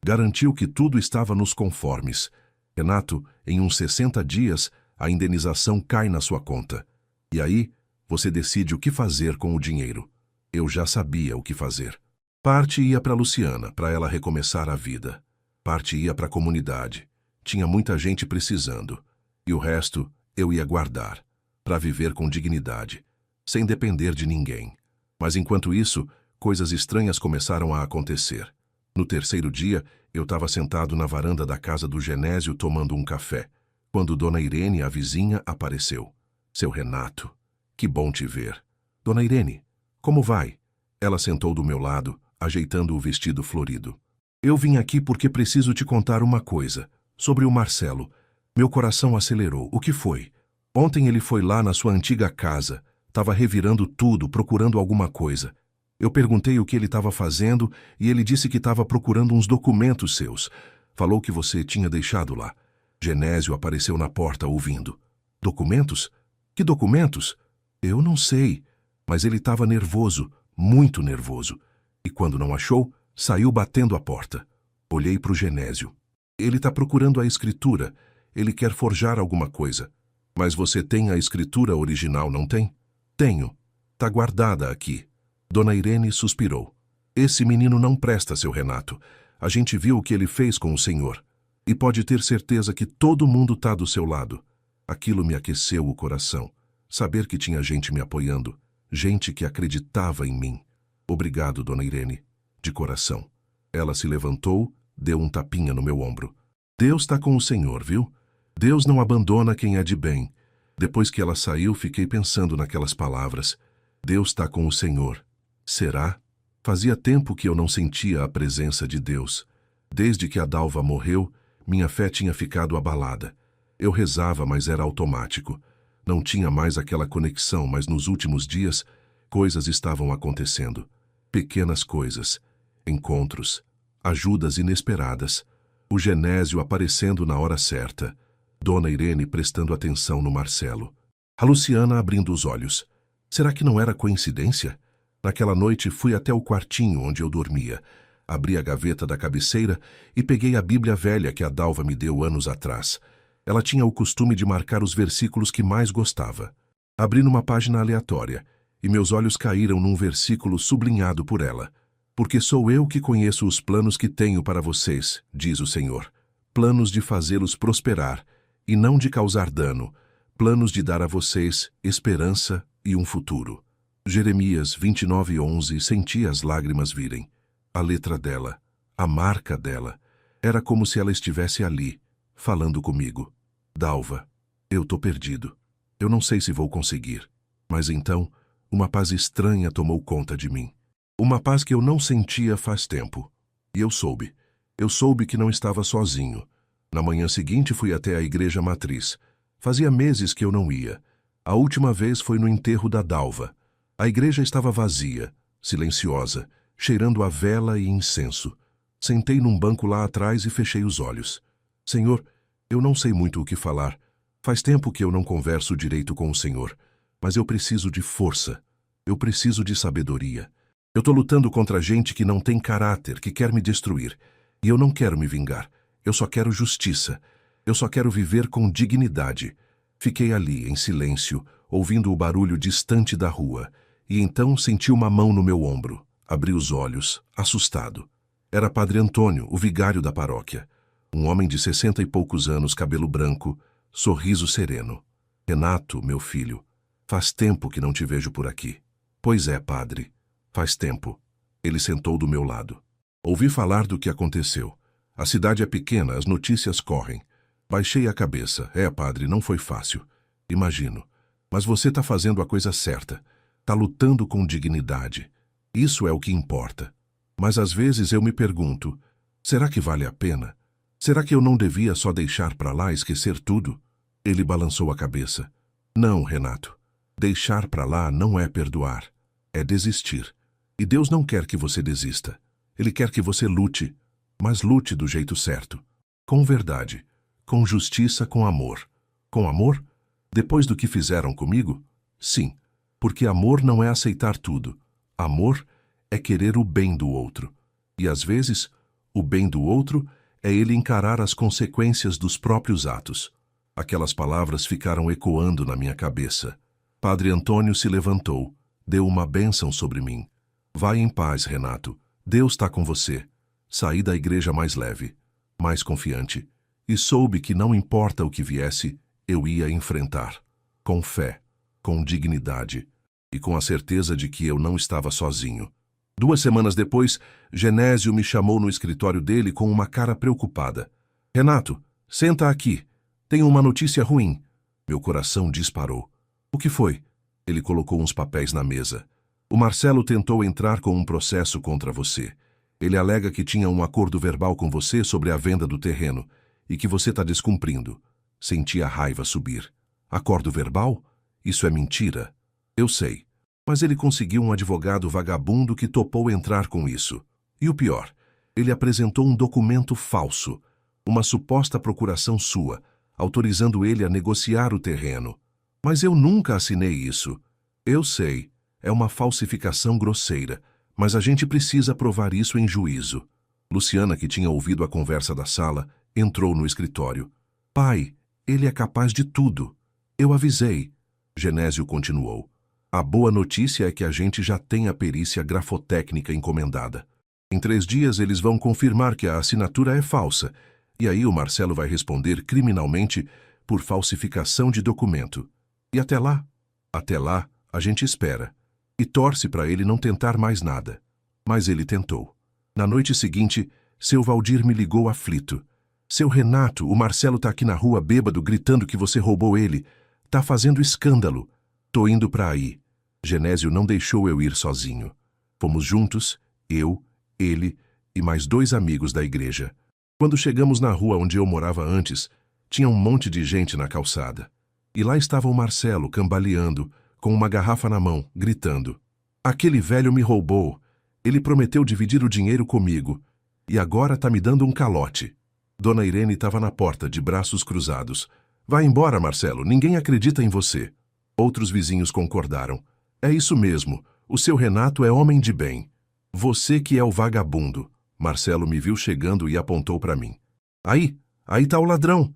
garantiu que tudo estava nos conformes. Renato, em uns 60 dias, a indenização cai na sua conta. E aí, você decide o que fazer com o dinheiro. Eu já sabia o que fazer. Parte ia para Luciana, para ela recomeçar a vida. Parte ia para a comunidade. Tinha muita gente precisando. E o resto eu ia guardar, para viver com dignidade, sem depender de ninguém. Mas enquanto isso, coisas estranhas começaram a acontecer. No terceiro dia, eu estava sentado na varanda da casa do Genésio tomando um café, quando Dona Irene, a vizinha, apareceu. Seu Renato, que bom te ver. Dona Irene, como vai? Ela sentou do meu lado, ajeitando o vestido florido. Eu vim aqui porque preciso te contar uma coisa, sobre o Marcelo. Meu coração acelerou. O que foi? Ontem ele foi lá na sua antiga casa, estava revirando tudo, procurando alguma coisa. Eu perguntei o que ele estava fazendo e ele disse que estava procurando uns documentos seus. Falou que você tinha deixado lá. Genésio apareceu na porta ouvindo. Documentos? Que documentos? Eu não sei, mas ele estava nervoso, muito nervoso. E quando não achou, saiu batendo a porta. Olhei para o Genésio. Ele está procurando a escritura. Ele quer forjar alguma coisa. Mas você tem a escritura original, não tem? Tenho. Está guardada aqui. Dona Irene suspirou. Esse menino não presta, seu Renato. A gente viu o que ele fez com o senhor. E pode ter certeza que todo mundo está do seu lado. Aquilo me aqueceu o coração. Saber que tinha gente me apoiando. Gente que acreditava em mim. Obrigado, Dona Irene. De coração. Ela se levantou, deu um tapinha no meu ombro. Deus está com o senhor, viu? Deus não abandona quem é de bem. Depois que ela saiu, fiquei pensando naquelas palavras. Deus está com o senhor. Será? Fazia tempo que eu não sentia a presença de Deus. Desde que a Dalva morreu, minha fé tinha ficado abalada. Eu rezava, mas era automático. Não tinha mais aquela conexão, mas nos últimos dias, coisas estavam acontecendo. Pequenas coisas. Encontros. Ajudas inesperadas. O Genésio aparecendo na hora certa. Dona Irene prestando atenção no Marcelo. A Luciana abrindo os olhos. Será que não era coincidência? Naquela noite fui até o quartinho onde eu dormia. Abri a gaveta da cabeceira e peguei a Bíblia velha que a Dalva me deu anos atrás. Ela tinha o costume de marcar os versículos que mais gostava. Abri numa página aleatória e meus olhos caíram num versículo sublinhado por ela. Porque sou eu que conheço os planos que tenho para vocês, diz o Senhor. Planos de fazê-los prosperar e não de causar dano. Planos de dar a vocês esperança e um futuro. Jeremias 29:11, senti as lágrimas virem. A letra dela, a marca dela, era como se ela estivesse ali, falando comigo. Dalva, eu tô perdido. Eu não sei se vou conseguir. Mas então, uma paz estranha tomou conta de mim. Uma paz que eu não sentia faz tempo. E eu soube. Eu soube que não estava sozinho. Na manhã seguinte fui até a igreja matriz. Fazia meses que eu não ia. A última vez foi no enterro da Dalva. A igreja estava vazia, silenciosa, cheirando a vela e incenso. Sentei num banco lá atrás e fechei os olhos. Senhor, eu não sei muito o que falar. Faz tempo que eu não converso direito com o Senhor. Mas eu preciso de força. Eu preciso de sabedoria. Eu tô lutando contra gente que não tem caráter, que quer me destruir. E eu não quero me vingar. Eu só quero justiça. Eu só quero viver com dignidade. Fiquei ali, em silêncio, ouvindo o barulho distante da rua. E então senti uma mão no meu ombro. Abri os olhos, assustado. Era Padre Antônio, o vigário da paróquia. Um homem de 60 e poucos anos, cabelo branco, sorriso sereno. Renato, meu filho, faz tempo que não te vejo por aqui. Pois é, padre, faz tempo. Ele sentou do meu lado. Ouvi falar do que aconteceu. A cidade é pequena, as notícias correm. Baixei a cabeça. É, padre, não foi fácil. Imagino. Mas você está fazendo a coisa certa. Está lutando com dignidade. Isso é o que importa. Mas às vezes eu me pergunto, será que vale a pena? Será que eu não devia só deixar para lá e esquecer tudo? Ele balançou a cabeça. Não, Renato. Deixar para lá não é perdoar. É desistir. E Deus não quer que você desista. Ele quer que você lute, mas lute do jeito certo. Com verdade. Com justiça, com amor. Com amor? Depois do que fizeram comigo? Sim. Porque amor não é aceitar tudo. Amor é querer o bem do outro. E às vezes, o bem do outro é ele encarar as consequências dos próprios atos. Aquelas palavras ficaram ecoando na minha cabeça. Padre Antônio se levantou, deu uma bênção sobre mim. Vai em paz, Renato. Deus está com você. Saí da igreja mais leve, mais confiante, e soube que não importa o que viesse, Eu ia enfrentar. Com fé, com dignidade e com a certeza de que eu não estava sozinho. 2 semanas depois, Genésio me chamou no escritório dele com uma cara preocupada. Renato, senta aqui. Tenho uma notícia ruim. Meu coração disparou. O que foi? Ele colocou uns papéis na mesa. O Marcelo tentou entrar com um processo contra você. Ele alega que tinha um acordo verbal com você sobre a venda do terreno e que você está descumprindo. Senti a raiva subir. Acordo verbal? Isso é mentira. Eu sei. Mas ele conseguiu um advogado vagabundo que topou entrar com isso. E o pior, ele apresentou um documento falso, uma suposta procuração sua, autorizando ele a negociar o terreno. Mas eu nunca assinei isso. Eu sei, é uma falsificação grosseira, mas a gente precisa provar isso em juízo. Luciana, que tinha ouvido a conversa da sala, entrou no escritório. Pai, ele é capaz de tudo. Eu avisei. Genésio continuou. A boa notícia é que a gente já tem a perícia grafotécnica encomendada. Em 3 dias eles vão confirmar que a assinatura é falsa, e aí o Marcelo vai responder criminalmente por falsificação de documento. E até lá, a gente espera. E torce para ele não tentar mais nada. Mas ele tentou. Na noite seguinte, seu Valdir me ligou aflito. Seu Renato, o Marcelo tá aqui na rua bêbado gritando que você roubou ele. Tá fazendo escândalo. Tô indo pra aí. Genésio não deixou eu ir sozinho. Fomos juntos, eu, ele e mais 2 amigos da igreja. Quando chegamos na rua onde eu morava antes, tinha um monte de gente na calçada. E lá estava o Marcelo cambaleando, com uma garrafa na mão, gritando. Aquele velho me roubou. Ele prometeu dividir o dinheiro comigo. E agora tá me dando um calote. Dona Irene estava na porta, de braços cruzados. Vai embora, Marcelo, ninguém acredita em você. Outros vizinhos concordaram. É isso mesmo, o seu Renato é homem de bem. Você que é o vagabundo. Marcelo me viu chegando e apontou para mim. Aí tá o ladrão.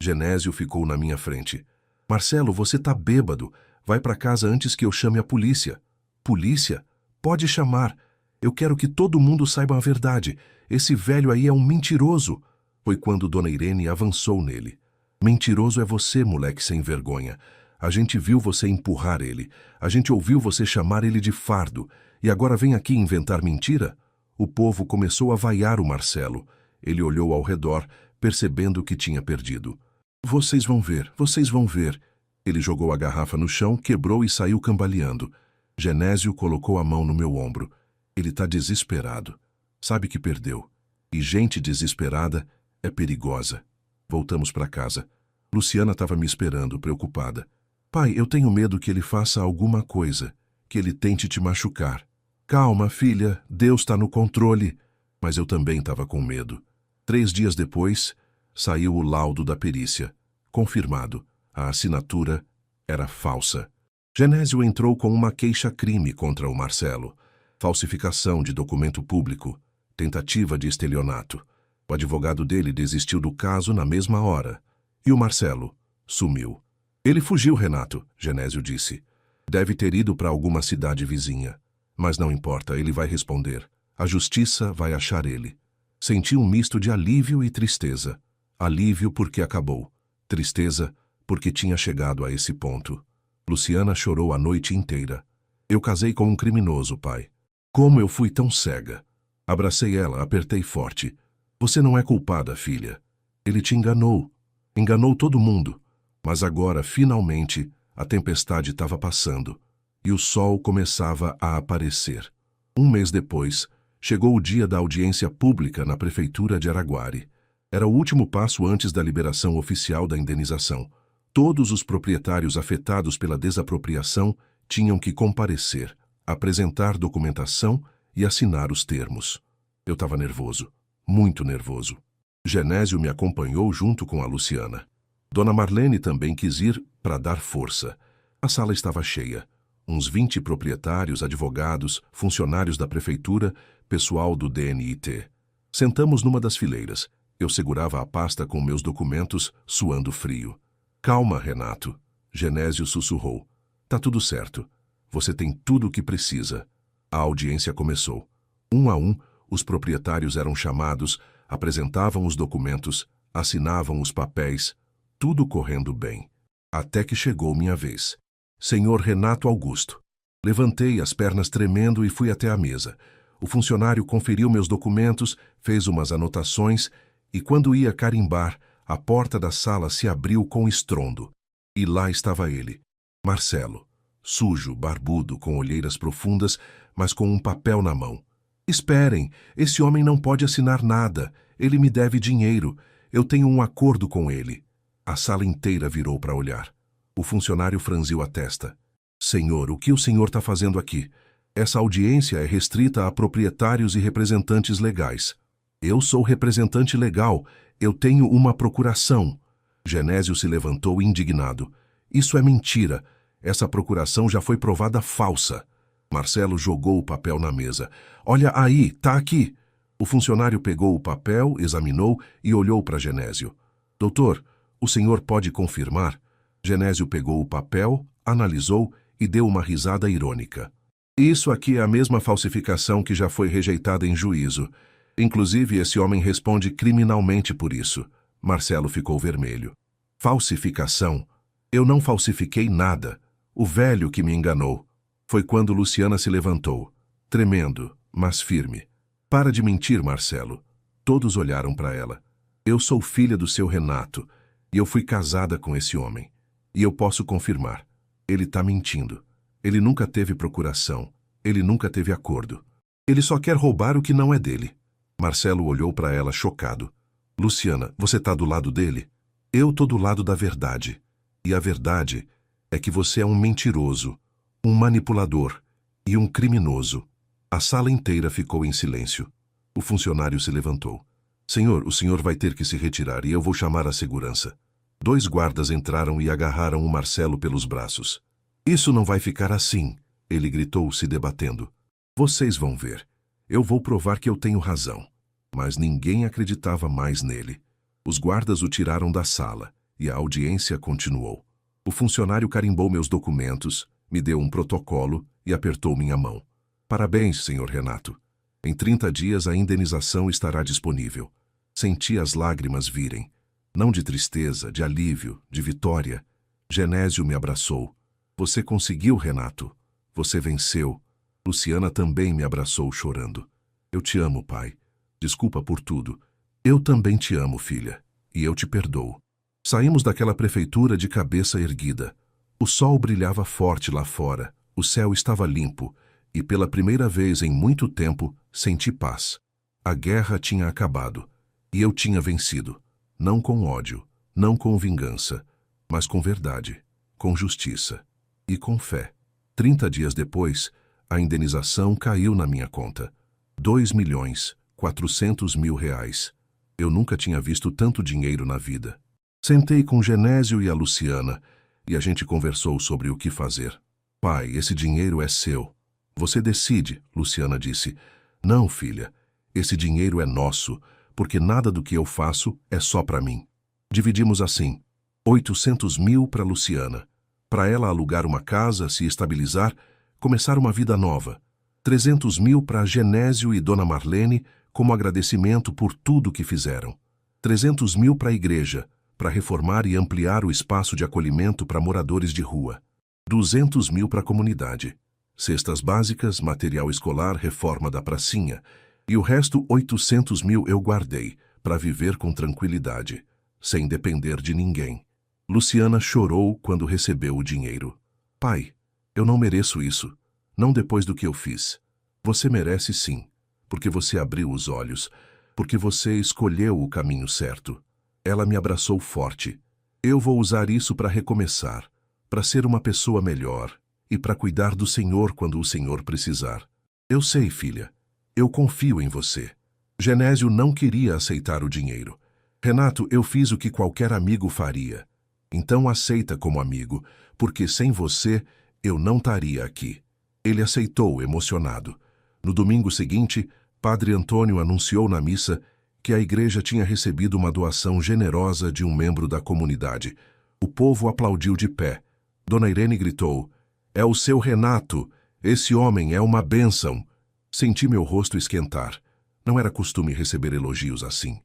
Genésio ficou na minha frente. Marcelo, você tá bêbado. Vai para casa antes que eu chame a polícia. Polícia? Pode chamar. Eu quero que todo mundo saiba a verdade. Esse velho aí é um mentiroso. Foi quando Dona Irene avançou nele. Mentiroso é você, moleque sem vergonha. A gente viu você empurrar ele. A gente ouviu você chamar ele de fardo. E agora vem aqui inventar mentira? O povo começou a vaiar o Marcelo. Ele olhou ao redor, percebendo que tinha perdido. Vocês vão ver, vocês vão ver. Ele jogou a garrafa no chão, quebrou e saiu cambaleando. Genésio colocou a mão no meu ombro. Ele tá desesperado. Sabe que perdeu. E gente desesperada é perigosa. Voltamos para casa. Luciana estava me esperando, preocupada. Pai, eu tenho medo que ele faça alguma coisa, que ele tente te machucar. Calma, filha, Deus está no controle. Mas eu também estava com medo. 3 dias depois, saiu o laudo da perícia. Confirmado, a assinatura era falsa. Genésio entrou com uma queixa-crime contra o Marcelo. Falsificação de documento público, tentativa de estelionato. O advogado dele desistiu do caso na mesma hora. E o Marcelo sumiu. Ele fugiu, Renato, Genésio disse. Deve ter ido para alguma cidade vizinha. Mas não importa, ele vai responder. A justiça vai achar ele. Senti um misto de alívio e tristeza. Alívio porque acabou. Tristeza porque tinha chegado a esse ponto. Luciana chorou a noite inteira. Eu casei com um criminoso, pai. Como eu fui tão cega? Abracei ela, apertei forte. Você não é culpada, filha. Ele te enganou. Enganou todo mundo. Mas agora, finalmente, a tempestade estava passando e o sol começava a aparecer. 1 mês depois, chegou o dia da audiência pública na prefeitura de Araguari. Era o último passo antes da liberação oficial da indenização. Todos os proprietários afetados pela desapropriação tinham que comparecer, apresentar documentação e assinar os termos. Eu estava nervoso, muito nervoso. Genésio me acompanhou junto com a Luciana. Dona Marlene também quis ir para dar força. A sala estava cheia. Uns 20 proprietários, advogados, funcionários da prefeitura, pessoal do DNIT. Sentamos numa das fileiras. Eu segurava a pasta com meus documentos, suando frio. Calma, Renato. Genésio sussurrou. Tá tudo certo. Você tem tudo o que precisa. A audiência começou. Um a um, os proprietários eram chamados, apresentavam os documentos, assinavam os papéis, tudo correndo bem. Até que chegou minha vez. Senhor Renato Augusto. Levantei as pernas tremendo e fui até a mesa. O funcionário conferiu meus documentos, fez umas anotações e, quando ia carimbar, a porta da sala se abriu com estrondo. E lá estava ele, Marcelo, sujo, barbudo, com olheiras profundas, mas com um papel na mão. Esperem, esse homem não pode assinar nada. Ele me deve dinheiro. Eu tenho um acordo com ele. A sala inteira virou para olhar. O funcionário franziu a testa. Senhor, o que o senhor está fazendo aqui? Essa audiência é restrita a proprietários e representantes legais. Eu sou representante legal. Eu tenho uma procuração. Genésio se levantou indignado. Isso é mentira. Essa procuração já foi provada falsa. Marcelo jogou o papel na mesa. Olha aí, tá aqui. O funcionário pegou o papel, examinou e olhou para Genésio. Doutor, o senhor pode confirmar? Genésio pegou o papel, analisou e deu uma risada irônica. Isso aqui é a mesma falsificação que já foi rejeitada em juízo. Inclusive, esse homem responde criminalmente por isso. Marcelo ficou vermelho. Falsificação? Eu não falsifiquei nada. O velho que me enganou. Foi quando Luciana se levantou, tremendo, mas firme. Para de mentir, Marcelo. Todos olharam para ela. Eu sou filha do seu Renato, e eu fui casada com esse homem. E eu posso confirmar. Ele está mentindo. Ele nunca teve procuração. Ele nunca teve acordo. Ele só quer roubar o que não é dele. Marcelo olhou para ela chocado. Luciana, você está do lado dele? Eu estou do lado da verdade. E a verdade é que você é um mentiroso, um manipulador e um criminoso. A sala inteira ficou em silêncio. O funcionário se levantou. Senhor, o senhor vai ter que se retirar e eu vou chamar a segurança. 2 guardas entraram e agarraram o Marcelo pelos braços. Isso não vai ficar assim, ele gritou, se debatendo. Vocês vão ver. Eu vou provar que eu tenho razão. Mas ninguém acreditava mais nele. Os guardas o tiraram da sala e a audiência continuou. O funcionário carimbou meus documentos, me deu um protocolo e apertou minha mão. Parabéns, senhor Renato. Em 30 dias a indenização estará disponível. Senti as lágrimas virem. Não de tristeza, de alívio, de vitória. Genésio me abraçou. Você conseguiu, Renato. Você venceu. Luciana também me abraçou chorando. Eu te amo, pai. Desculpa por tudo. Eu também te amo, filha. E eu te perdoo. Saímos daquela prefeitura de cabeça erguida. O sol brilhava forte lá fora. O céu estava limpo. E pela primeira vez em muito tempo, senti paz. A guerra tinha acabado. E eu tinha vencido. Não com ódio, não com vingança, mas com verdade, com justiça e com fé. 30 dias depois, a indenização caiu na minha conta. 2.400.000 reais. Eu nunca tinha visto tanto dinheiro na vida. Sentei com Genésio e a Luciana e a gente conversou sobre o que fazer. Pai, esse dinheiro é seu. Você decide, Luciana disse. Não, filha, esse dinheiro é nosso, porque nada do que eu faço é só para mim. Dividimos assim, 800.000 para Luciana, para ela alugar uma casa, se estabilizar, começar uma vida nova. 300.000 para Genésio e Dona Marlene, como agradecimento por tudo que fizeram. 300.000 para a igreja, para reformar e ampliar o espaço de acolhimento para moradores de rua. 200.000 para a comunidade. Cestas básicas, material escolar, reforma da pracinha. E o resto, 800.000, eu guardei, para viver com tranquilidade, sem depender de ninguém. Luciana chorou quando recebeu o dinheiro. Pai, eu não mereço isso, não depois do que eu fiz. Você merece sim, porque você abriu os olhos, porque você escolheu o caminho certo. Ela me abraçou forte. Eu vou usar isso para recomeçar, para ser uma pessoa melhor e para cuidar do Senhor quando o Senhor precisar. Eu sei, filha. Eu confio em você. Genésio não queria aceitar o dinheiro. Renato, eu fiz o que qualquer amigo faria. Então aceita como amigo, porque sem você eu não estaria aqui. Ele aceitou, emocionado. No domingo seguinte, Padre Antônio anunciou na missa que a igreja tinha recebido uma doação generosa de um membro da comunidade. O povo aplaudiu de pé. Dona Irene gritou, é o seu Renato, esse homem é uma bênção. Senti meu rosto esquentar. Não era costume receber elogios assim.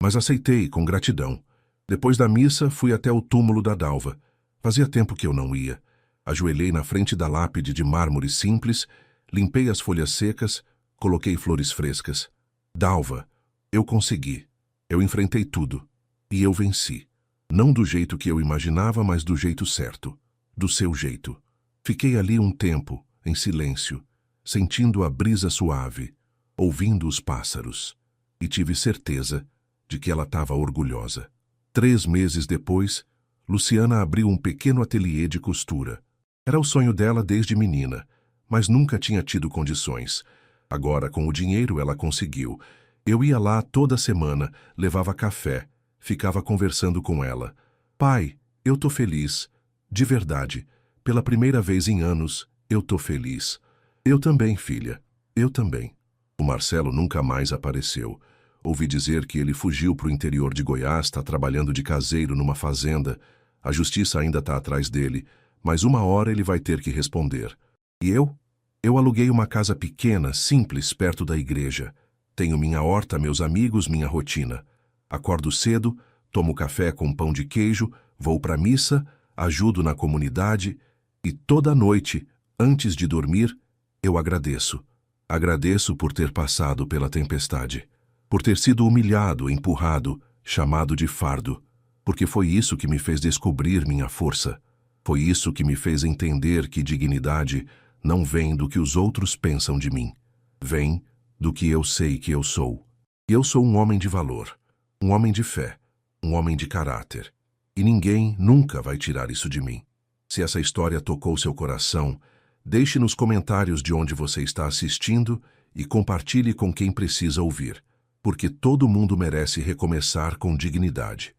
Mas aceitei com gratidão. Depois da missa, fui até o túmulo da Dalva. Fazia tempo que eu não ia. Ajoelhei na frente da lápide de mármore simples, limpei as folhas secas, coloquei flores frescas. Dalva, eu consegui. Eu enfrentei tudo. E eu venci. Não do jeito que eu imaginava, mas do jeito certo. Do seu jeito. Fiquei ali um tempo, em silêncio, sentindo a brisa suave, ouvindo os pássaros. E tive certeza de que ela estava orgulhosa. 3 meses depois, Luciana abriu um pequeno ateliê de costura. Era o sonho dela desde menina, mas nunca tinha tido condições. Agora, com o dinheiro, ela conseguiu. Eu ia lá toda semana, levava café, ficava conversando com ela. Pai, eu tô feliz. De verdade. Pela primeira vez em anos, eu tô feliz. Eu também, filha. Eu também. O Marcelo nunca mais apareceu. Ouvi dizer que ele fugiu para o interior de Goiás, está trabalhando de caseiro numa fazenda. A justiça ainda está atrás dele, mas uma hora ele vai ter que responder. E eu? Eu aluguei uma casa pequena, simples, perto da igreja. Tenho minha horta, meus amigos, minha rotina. Acordo cedo, tomo café com pão de queijo, vou para a missa, ajudo na comunidade e toda noite, antes de dormir, eu agradeço. Agradeço por ter passado pela tempestade, por ter sido humilhado, empurrado, chamado de fardo, porque foi isso que me fez descobrir minha força. Foi isso que me fez entender que dignidade não vem do que os outros pensam de mim. Vem do que eu sei que eu sou. Eu sou um homem de valor, um homem de fé, um homem de caráter. E ninguém nunca vai tirar isso de mim. Se essa história tocou seu coração, deixe nos comentários de onde você está assistindo e compartilhe com quem precisa ouvir, porque todo mundo merece recomeçar com dignidade.